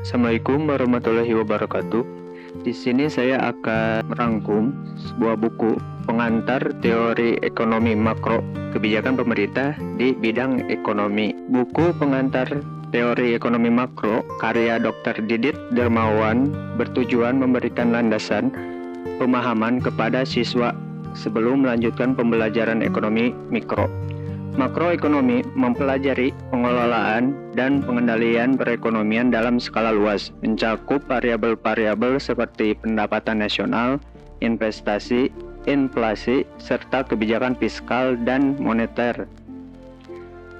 Assalamualaikum warahmatullahi wabarakatuh. Di sini saya akan merangkum sebuah buku pengantar teori ekonomi makro kebijakan pemerintah di bidang ekonomi. Buku pengantar teori ekonomi makro karya Dr. Didit Dermawan bertujuan memberikan landasan pemahaman kepada siswa sebelum melanjutkan pembelajaran ekonomi mikro. Makroekonomi mempelajari pengelolaan dan pengendalian perekonomian dalam skala luas, mencakup variabel-variabel seperti pendapatan nasional, investasi, inflasi, serta kebijakan fiskal dan moneter.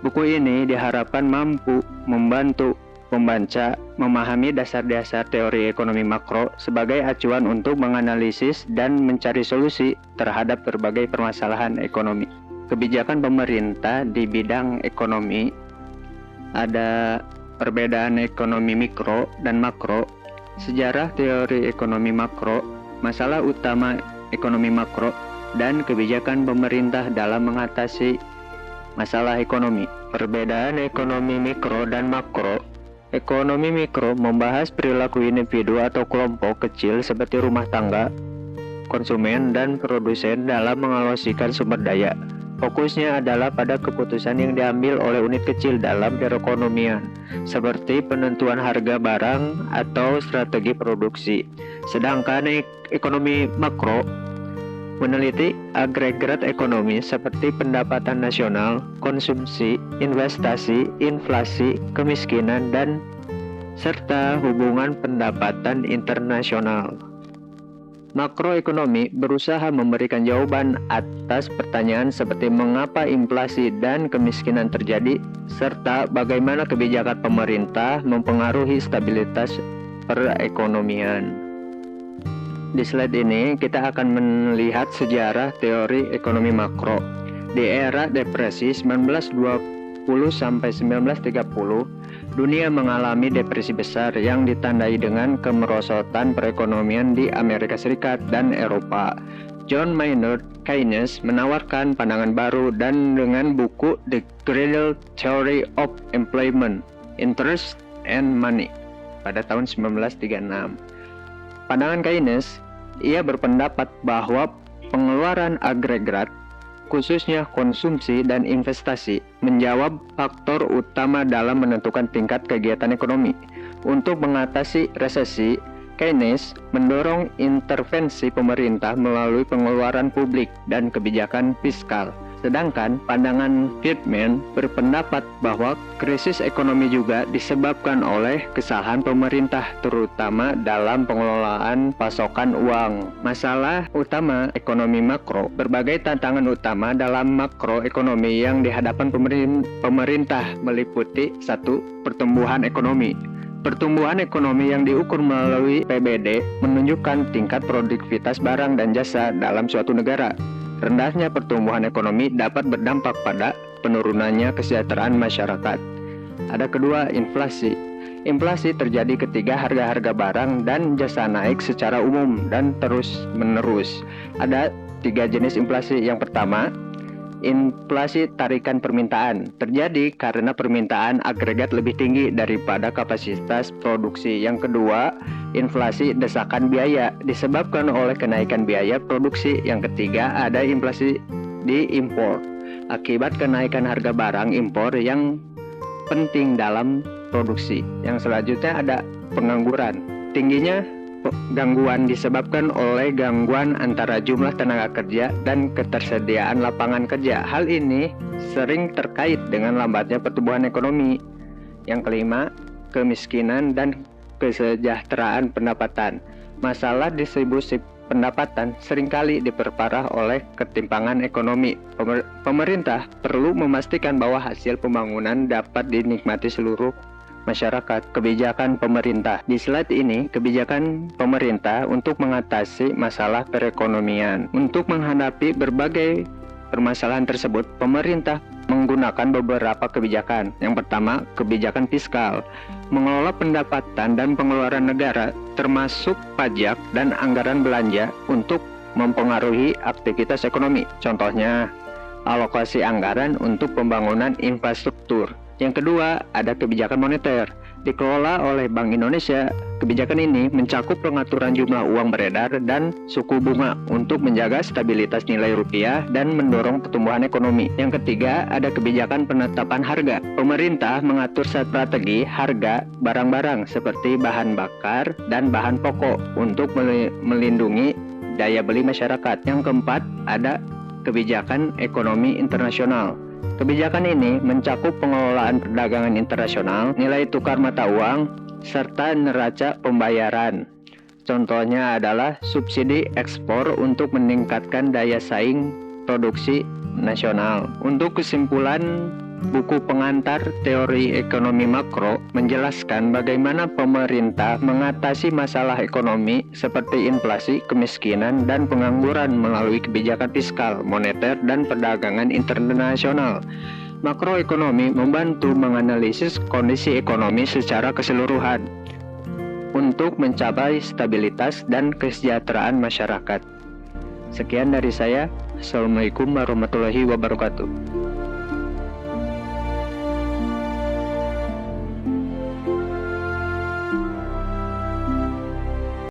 Buku ini diharapkan mampu membantu pembaca memahami dasar-dasar teori ekonomi makro sebagai acuan untuk menganalisis dan mencari solusi terhadap berbagai permasalahan ekonomi. Kebijakan pemerintah di bidang ekonomi ada perbedaan ekonomi mikro dan makro, sejarah teori ekonomi makro, masalah utama ekonomi makro, dan kebijakan pemerintah dalam mengatasi masalah ekonomi. Perbedaan ekonomi mikro dan makro. Ekonomi mikro membahas perilaku individu atau kelompok kecil seperti rumah tangga, konsumen, dan produsen dalam mengalokasikan sumber daya. Fokusnya adalah pada keputusan yang diambil oleh unit kecil dalam perekonomian, seperti penentuan harga barang atau strategi produksi. Sedangkan ekonomi makro meneliti agregat ekonomi seperti pendapatan nasional, konsumsi, investasi, inflasi, kemiskinan, dan serta hubungan pendapatan internasional. Makroekonomi berusaha memberikan jawaban atas pertanyaan seperti mengapa inflasi dan kemiskinan terjadi, serta bagaimana kebijakan pemerintah mempengaruhi stabilitas perekonomian. Di slide ini kita akan melihat sejarah teori ekonomi makro. Di era depresi 1920 sampai 1930, dunia mengalami depresi besar yang ditandai dengan kemerosotan perekonomian di Amerika Serikat dan Eropa. John Maynard Keynes menawarkan pandangan baru dan dengan buku The Critical Theory of Employment, Interest and Money pada tahun 1936. Pandangan Keynes, ia berpendapat bahwa pengeluaran agregat, khususnya konsumsi dan investasi, menjawab faktor utama dalam menentukan tingkat kegiatan ekonomi. Untuk mengatasi resesi, Keynes mendorong intervensi pemerintah melalui pengeluaran publik dan kebijakan fiskal. Sedangkan pandangan Friedman berpendapat bahwa krisis ekonomi juga disebabkan oleh kesalahan pemerintah, terutama dalam pengelolaan pasokan uang. Masalah utama ekonomi makro. Berbagai tantangan utama dalam makroekonomi yang dihadapkan pemerintah meliputi 1. Pertumbuhan ekonomi. Pertumbuhan ekonomi yang diukur melalui PBD menunjukkan tingkat produktivitas barang dan jasa dalam suatu negara. Rendahnya pertumbuhan ekonomi dapat berdampak pada penurunannya kesejahteraan masyarakat. Ada kedua, inflasi. Inflasi terjadi ketika harga-harga barang dan jasa naik secara umum dan terus-menerus. Ada 3 jenis inflasi. Yang pertama, inflasi tarikan permintaan. Terjadi karena permintaan agregat lebih tinggi daripada kapasitas produksi. Yang kedua, inflasi desakan biaya disebabkan oleh kenaikan biaya produksi. Yang ketiga, ada inflasi di impor akibat kenaikan harga barang impor yang penting dalam produksi. Yang selanjutnya ada pengangguran. Tingginya gangguan disebabkan oleh gangguan antara jumlah tenaga kerja dan ketersediaan lapangan kerja. Hal ini sering terkait dengan lambatnya pertumbuhan ekonomi. Yang kelima, kemiskinan dan kesejahteraan pendapatan. Masalah distribusi pendapatan seringkali diperparah oleh ketimpangan ekonomi. Pemerintah perlu memastikan bahwa hasil pembangunan dapat dinikmati seluruh masyarakat. Kebijakan pemerintah. Di slide ini, kebijakan pemerintah untuk mengatasi masalah perekonomian. Untuk menghadapi berbagai permasalahan tersebut, pemerintah menggunakan beberapa kebijakan. Yang pertama, kebijakan fiskal. Mengelola pendapatan dan pengeluaran negara, termasuk pajak dan anggaran belanja untuk mempengaruhi aktivitas ekonomi. Contohnya, alokasi anggaran untuk pembangunan infrastruktur. Yang kedua, ada kebijakan moneter. dikelola oleh Bank Indonesia. Kebijakan ini mencakup pengaturan jumlah uang beredar dan suku bunga untuk menjaga stabilitas nilai rupiah dan mendorong pertumbuhan ekonomi. Yang ketiga, ada kebijakan penetapan harga. Pemerintah mengatur strategi harga barang-barang seperti bahan bakar dan bahan pokok untuk melindungi daya beli masyarakat. Yang keempat, ada kebijakan ekonomi internasional. Kebijakan ini mencakup pengelolaan perdagangan internasional, nilai tukar mata uang, serta neraca pembayaran. Contohnya adalah subsidi ekspor untuk meningkatkan daya saing produksi nasional. Untuk kesimpulan, buku pengantar teori ekonomi makro menjelaskan bagaimana pemerintah mengatasi masalah ekonomi seperti inflasi, kemiskinan, dan pengangguran melalui kebijakan fiskal, moneter, dan perdagangan internasional. Makroekonomi membantu menganalisis kondisi ekonomi secara keseluruhan untuk mencapai stabilitas dan kesejahteraan masyarakat. Sekian dari saya. Assalamualaikum warahmatullahi wabarakatuh.